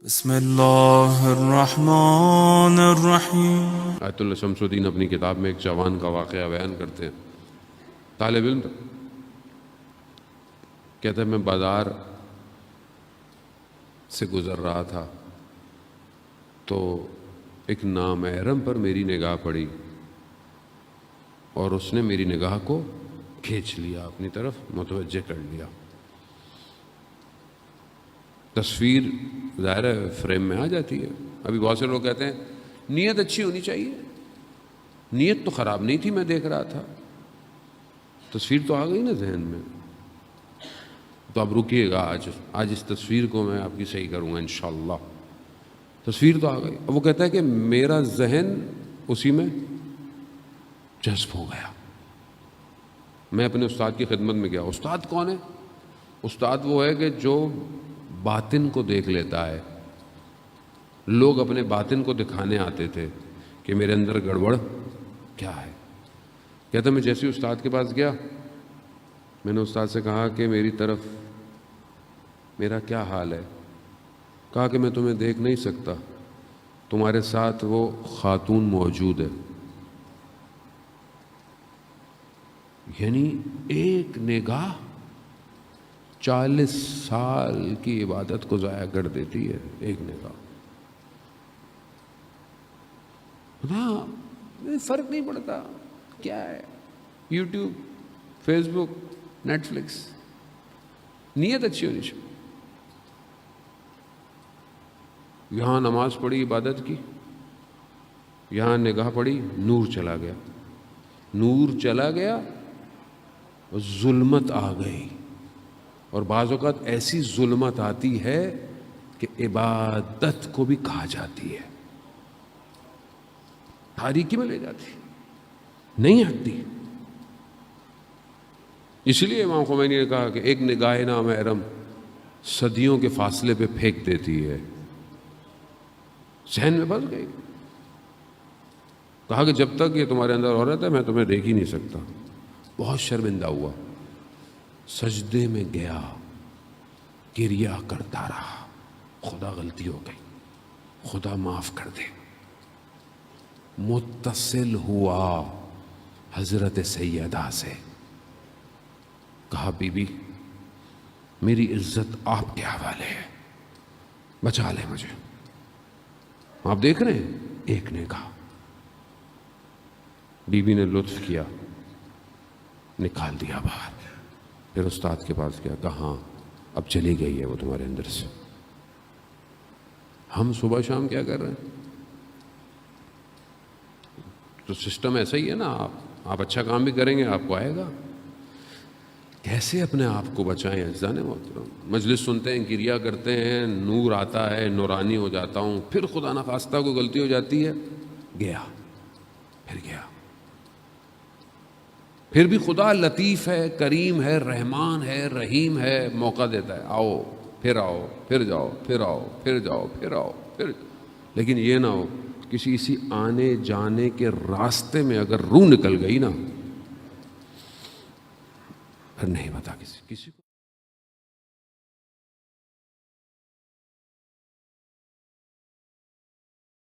بسم اللہ الرحمن الرحیم۔ آیت اللہ شمس الدین اپنی کتاب میں ایک جوان کا واقعہ بیان کرتے ہیں۔ طالب علم کہتا ہے میں بازار سے گزر رہا تھا تو ایک نامحرم پر میری نگاہ پڑی اور اس نے میری نگاہ کو کھینچ لیا، اپنی طرف متوجہ کر لیا۔ تصویر ظاہر ہے فریم میں آ جاتی ہے۔ ابھی بہت سے لوگ کہتے ہیں نیت اچھی ہونی چاہیے، نیت تو خراب نہیں تھی، میں دیکھ رہا تھا، تصویر تو آ گئی نا ذہن میں۔ تو اب رکیے گا، آج اس تصویر کو میں آپ کی صحیح کروں گا انشاءاللہ۔ تصویر تو آ گئی۔ اب وہ کہتا ہے کہ میرا ذہن اسی میں جذب ہو گیا۔ میں اپنے استاد کی خدمت میں گیا۔ استاد کون ہے؟ استاد وہ ہے کہ جو باطن کو دیکھ لیتا ہے۔ لوگ اپنے باطن کو دکھانے آتے تھے کہ میرے اندر گڑبڑ کیا ہے۔ کہتا میں جیسے استاد کے پاس گیا، میں نے استاد سے کہا کہ میری طرف میرا کیا حال ہے؟ کہا کہ میں تمہیں دیکھ نہیں سکتا، تمہارے ساتھ وہ خاتون موجود ہے۔ یعنی ایک نگاہ 40 سال کی عبادت کو ضائع کر دیتی ہے، ایک نگاہ۔ ہاں فرق نہیں پڑتا کیا ہے، یوٹیوب، فیس بک، نیٹ فلکس، نیت اچھی ہونی چاہیے۔ یہاں نماز پڑھی عبادت کی، یہاں نگاہ پڑی، نور چلا گیا، نور چلا گیا، ظلمت آ گئی۔ اور بعض اوقات ایسی ظلمت آتی ہے کہ عبادت کو بھی کھا جاتی ہے، تاریکی میں لے جاتی، نہیں ہٹتی۔ اس لیے امام خمینی نے کہا کہ ایک نگاہ نامحرم صدیوں کے فاصلے پہ پھینک دیتی ہے۔ ذہن میں بس گئی۔ کہا کہ جب تک یہ تمہارے اندر ہو رہا تھا میں تمہیں دیکھ ہی نہیں سکتا۔ بہت شرمندہ ہوا، سجدے میں گیا، گریا کرتا رہا، خدا غلطی ہو گئی، خدا معاف کر دے۔ متصل ہوا حضرت سیدہ سے، کہا بی بی میری عزت آپ کے حوالے ہے، بچا لے مجھے۔ آپ دیکھ رہے ہیں ایک نے کہا، بی بی نے لطف کیا، نکال دیا باہر۔ پھر استاد کے پاس گیا، کہا ہاں اب چلی گئی ہے وہ تمہارے اندر سے۔ ہم صبح شام کیا کر رہے ہیں؟ تو سسٹم ایسا ہی ہے نا، آپ اچھا کام بھی کریں گے آپ کو آئے گا۔ کیسے اپنے آپ کو بچائیں عزیزان محترم؟ مجلس سنتے ہیں، گریا کرتے ہیں، نور آتا ہے، نورانی ہو جاتا ہوں، پھر خدا نخواستہ کوئی غلطی ہو جاتی ہے، گیا، پھر گیا۔ پھر بھی خدا لطیف ہے، کریم ہے، رحمان ہے، رحیم ہے، موقع دیتا ہے، آؤ، پھر جاؤ، پھر آؤ، پھر جاؤ، پھر آؤ، پھر جاؤ۔ لیکن یہ نہ ہو کسی آنے جانے کے راستے میں اگر روح نکل گئی نا، پھر نہیں بتا کسی کو۔